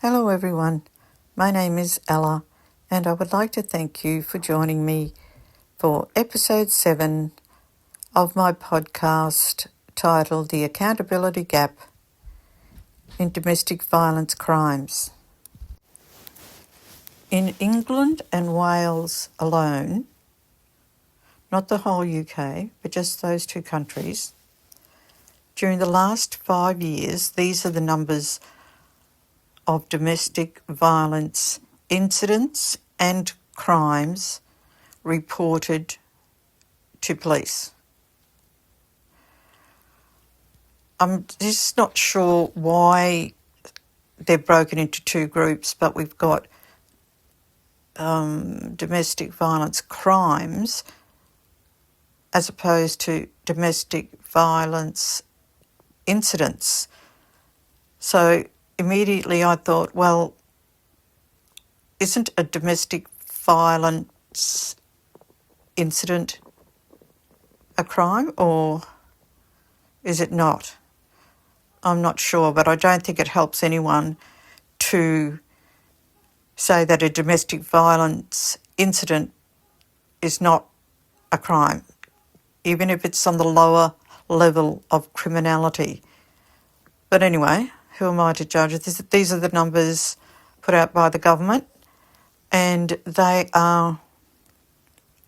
Hello everyone, my name is Ella and I would like to thank you for joining me for episode 7 of my podcast titled The Accountability Gap in Domestic Violence Crimes. In England and Wales alone, not the whole UK, but just those two countries, during the last 5 years, these are the numbers of domestic violence incidents and crimes reported to police. I'm just not sure why they're broken into two groups, but we've got domestic violence crimes as opposed to domestic violence incidents. So immediately I thought, well, isn't a domestic violence incident a crime or is it not? I'm not sure, but I don't think it helps anyone to say that a domestic violence incident is not a crime, even if it's on the lower level of criminality. But anyway, who am I to judge? These are the numbers put out by the government, and they are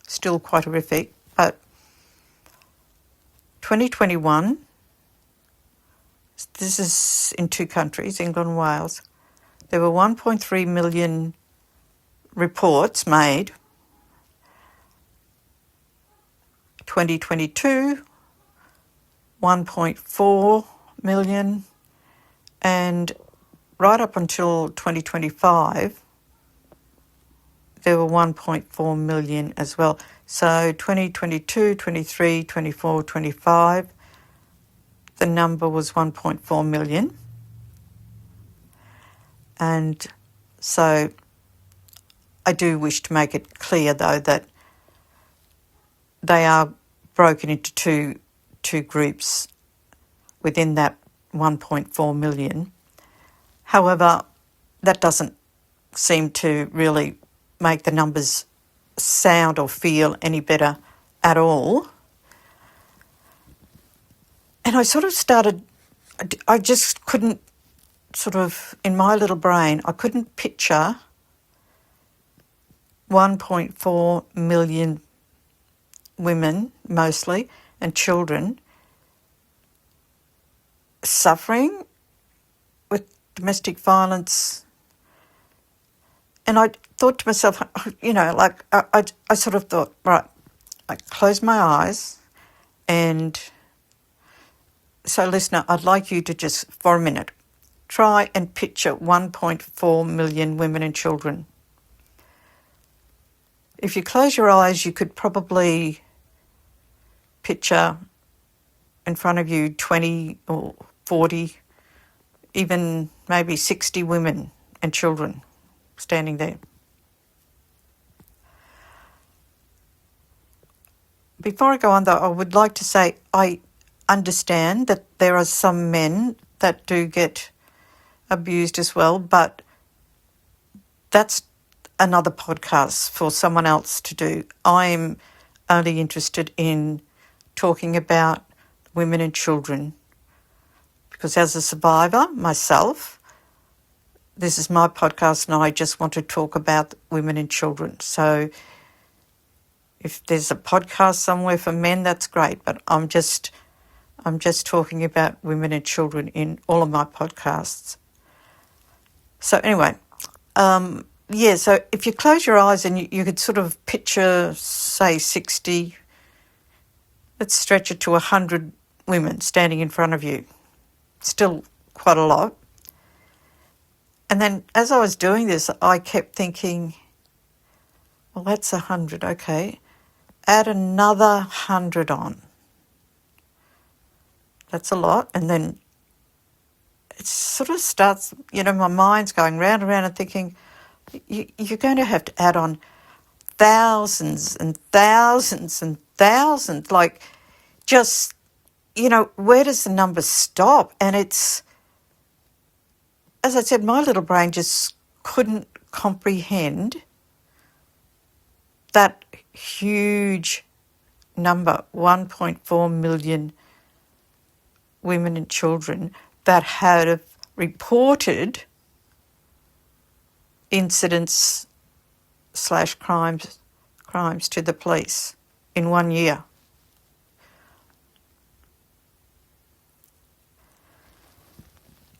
still quite horrific. But 2021, this is in two countries, England and Wales, there were 1.3 million reports made. 2022, 1.4 million, and right up until 2025, there were 1.4 million as well. So 2022, 23, 24, 25, the number was 1.4 million. And so I do wish to make it clear, though, that they are broken into two groups within that 1.4 million. However, that doesn't seem to really make the numbers sound or feel any better at all. And I sort of started, I just couldn't sort of, in my little brain, I couldn't picture 1.4 million women, mostly, and children suffering with domestic violence. And I thought to myself, I sort of thought, right, I closed my eyes, and so listener, I'd like you to just, for a minute, try and picture 1.4 million women and children. If you close your eyes, you could probably picture in front of you 20 or 40, even maybe 60 women and children standing there. Before I go on, though, I would like to say I understand that there are some men that do get abused as well, but that's another podcast for someone else to do. I'm only interested in talking about women and children because as a survivor myself, this is my podcast and I just want to talk about women and children. So if there's a podcast somewhere for men, that's great, but I'm just talking about women and children in all of my podcasts. So anyway, so if you close your eyes and you could sort of picture, say, 60, let's stretch it to 100 women standing in front of you. Still quite a lot. And then as I was doing this, I kept thinking, well, that's 100, okay. Add another 100 on. That's a lot. And then it sort of starts, my mind's going round and round and thinking, you're going to have to add on thousands and thousands and thousands. Like, just, where does the number stop? And it's as I said, my little brain just couldn't comprehend that huge number, 1.4 million women and children that had reported incidents / crimes to the police in 1 year.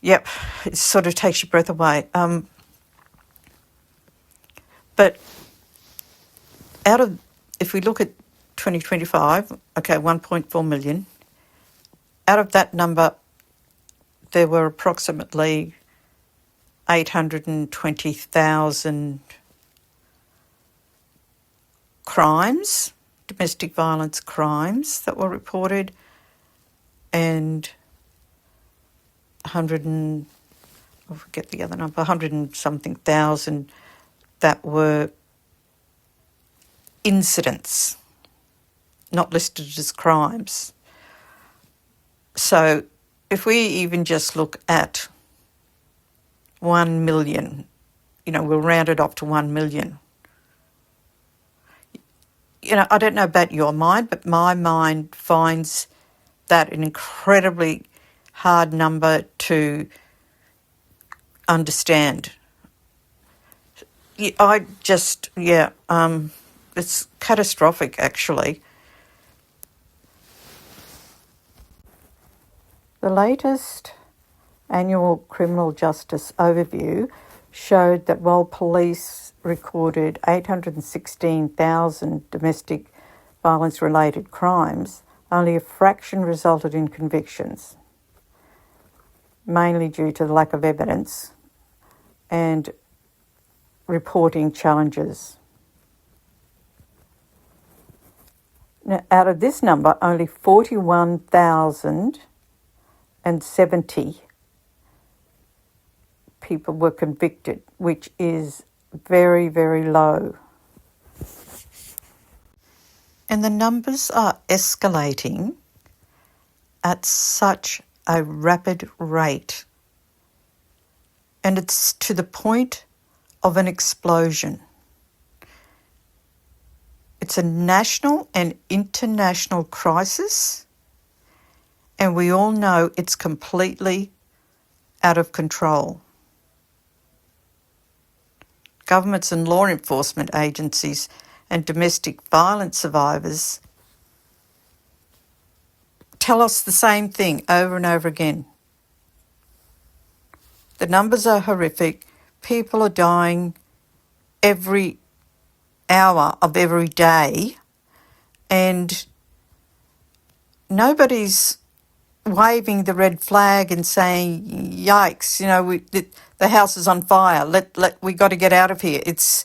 Yep, it sort of takes your breath away. But if we look at 2025, okay, 1.4 million, out of that number, there were approximately 820,000 crimes, domestic violence crimes that were reported, and 100 and, I forget the other number, 100 and something thousand that were incidents, not listed as crimes. So if we even just look at 1 million, we'll round it off to 1 million. I don't know about your mind, but my mind finds that an incredibly hard number to understand. It's catastrophic, actually. The latest annual criminal justice overview showed that while police recorded 816,000 domestic violence-related crimes, only a fraction resulted in convictions, mainly due to the lack of evidence and reporting challenges. Now, out of this number, only 41,070 people were convicted, which is very, very low. And the numbers are escalating at such a rapid rate. And it's to the point of an explosion. It's a national and international crisis, and we all know it's completely out of control. Governments and law enforcement agencies and domestic violence survivors tell us the same thing over and over again. The numbers are horrific. People are dying every hour of every day, and nobody's waving the red flag and saying, "Yikes! The house is on fire. We got to get out of here." It's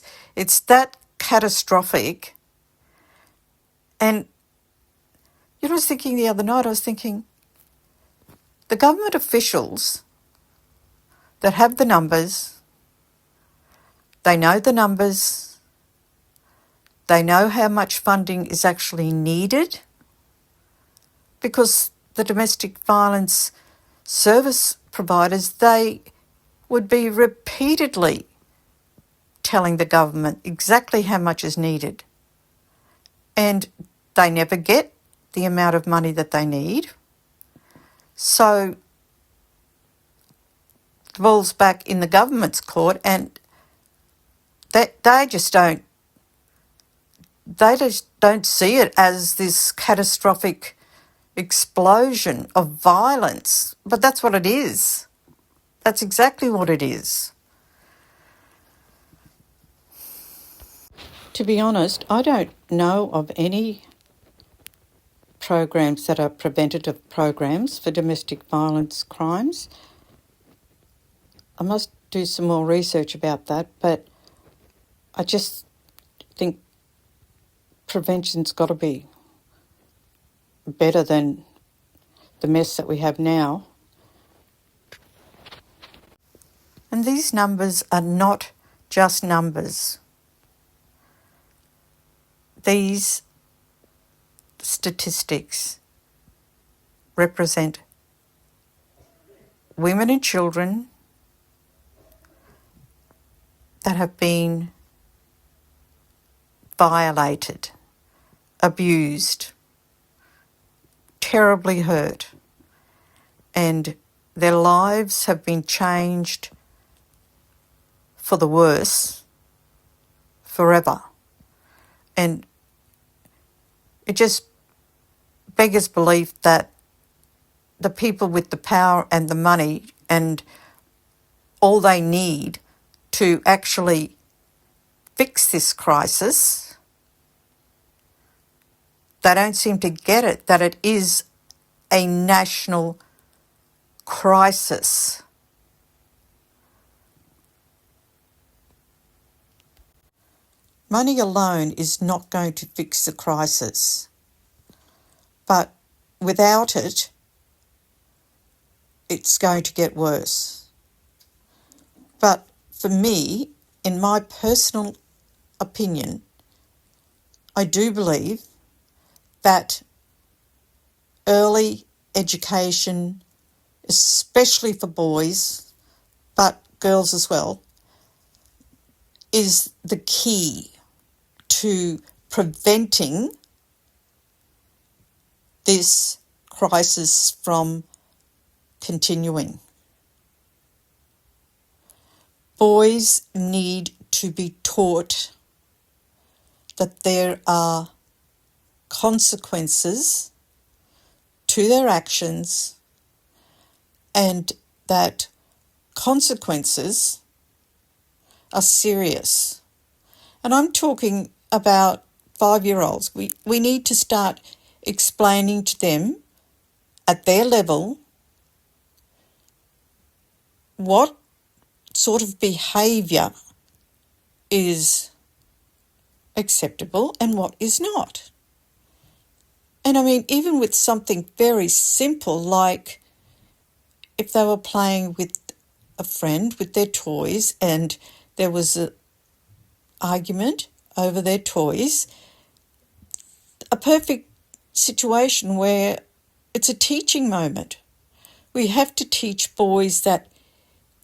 that catastrophic. And I was thinking the other night. I was thinking, the government officials that have the numbers, they know the numbers, they know how much funding is actually needed, because the domestic violence service providers, they would be repeatedly telling the government exactly how much is needed. And they never get the amount of money that they need. So the ball's back in the government's court, and they just don't see it as this catastrophic explosion of violence. But that's what it is. That's exactly what it is. To be honest, I don't know of any programs that are preventative programs for domestic violence crimes. I must do some more research about that, but I just think prevention's got to be better than the mess that we have now. And these numbers are not just numbers. These statistics represent women and children that have been violated, abused, terribly hurt, and their lives have been changed for the worse forever. And it just beggars belief that the people with the power and the money and all they need to actually fix this crisis, they don't seem to get it, that it is a national crisis. Money alone is not going to fix the crisis, but without it, it's going to get worse. But for me, in my personal opinion, I do believe that early education, especially for boys, but girls as well, is the key to preventing this crisis from continuing. Boys need to be taught that there are consequences to their actions and that consequences are serious. And I'm talking about 5-year-olds. We need to start explaining to them at their level what sort of behaviour is acceptable and what is not. And I mean, even with something very simple like if they were playing with a friend with their toys and there was an argument over their toys, a perfect situation where it's a teaching moment. We have to teach boys that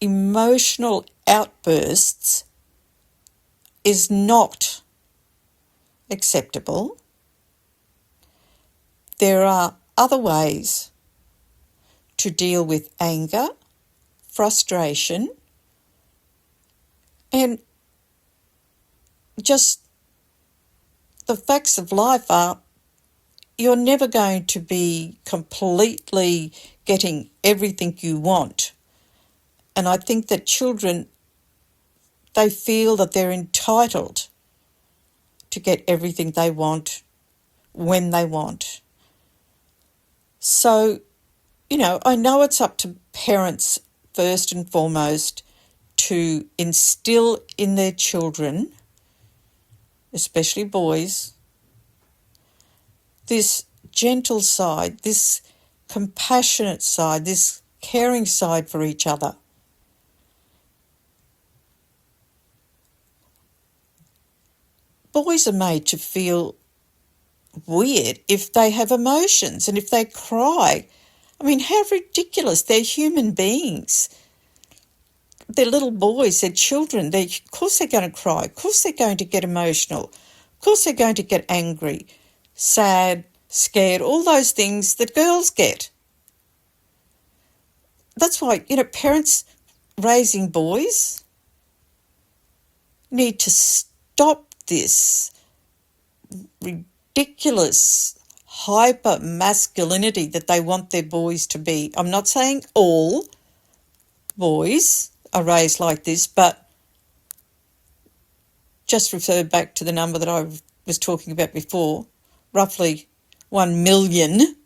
emotional outbursts is not acceptable. There are other ways to deal with anger, frustration, and just the facts of life are you're never going to be completely getting everything you want. And I think that children, they feel that they're entitled to get everything they want when they want. So, I know it's up to parents first and foremost to instill in their children, especially boys, this gentle side, this compassionate side, this caring side for each other. Boys are made to feel weird if they have emotions and if they cry. I mean, how ridiculous. They're human beings. They're little boys, they're children. Of course they're going to cry. Of course they're going to get emotional. Of course they're going to get angry, sad, scared, all those things that girls get. That's why, parents raising boys need to stop this ridiculous hyper masculinity that they want their boys to be. I'm not saying all boys are raised like this, but just refer back to the number that I was talking about before, roughly 1 million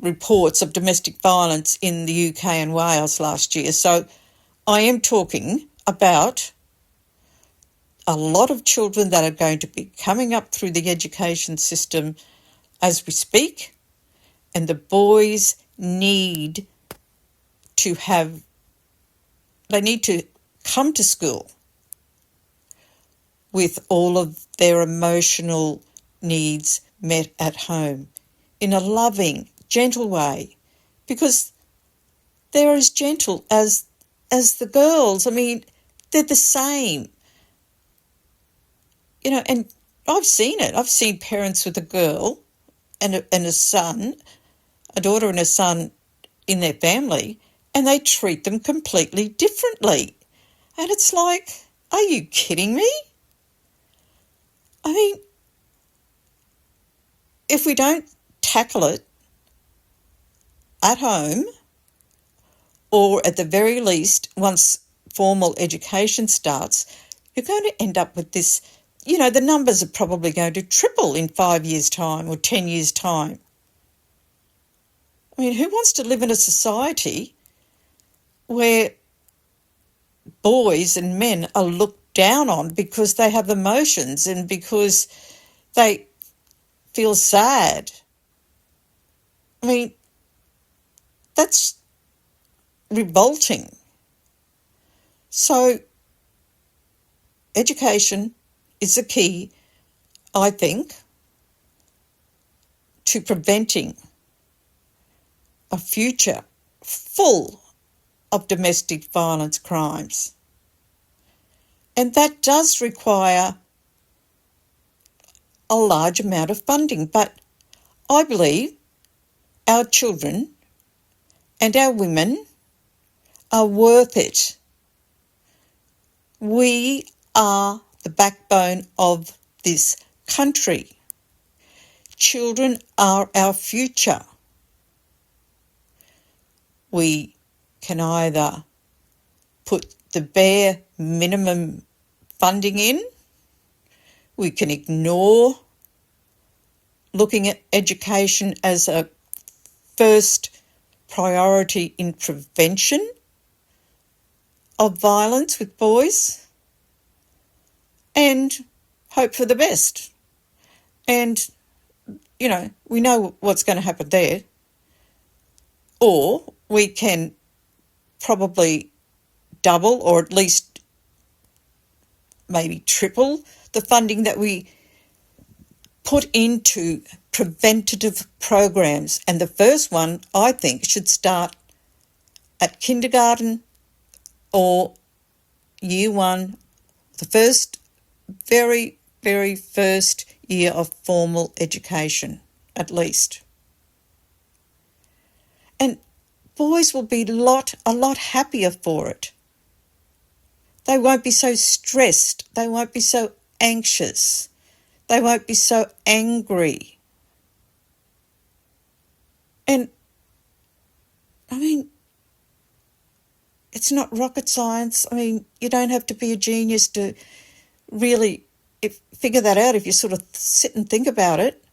reports of domestic violence in the UK and Wales last year. So I am talking about a lot of children that are going to be coming up through the education system as we speak, and the boys need to come to school with all of their emotional needs met at home in a loving, gentle way, because they're as gentle as the girls. I mean, they're the same. And I've seen it. I've seen parents with a girl and a son, a daughter and a son in their family, and they treat them completely differently. And it's like, are you kidding me? I mean, if we don't tackle it at home, or at the very least, once formal education starts, you're going to end up with this, the numbers are probably going to triple in 5 years' time or 10 years' time. I mean, who wants to live in a society where boys and men are looked down on because they have emotions and because they feel sad? I mean, that's revolting. So education is the key, I think, to preventing a future full of domestic violence crimes. And that does require a large amount of funding, but I believe our children and our women are worth it. We are the backbone of this country. Children are our future. We can either put the bare minimum funding in, we can ignore looking at education as a first priority in prevention of violence with boys, and hope for the best. And, we know what's going to happen there. Or we can probably double or at least maybe triple the funding that we put into preventative programs. And the first one, I think, should start at kindergarten or year one, the first, very, very first year of formal education, at least. And boys will be a lot happier for it. They won't be so stressed. They won't be so anxious. They won't be so angry. And, I mean, it's not rocket science. I mean, you don't have to be a genius to really figure that out if you sort of sit and think about it.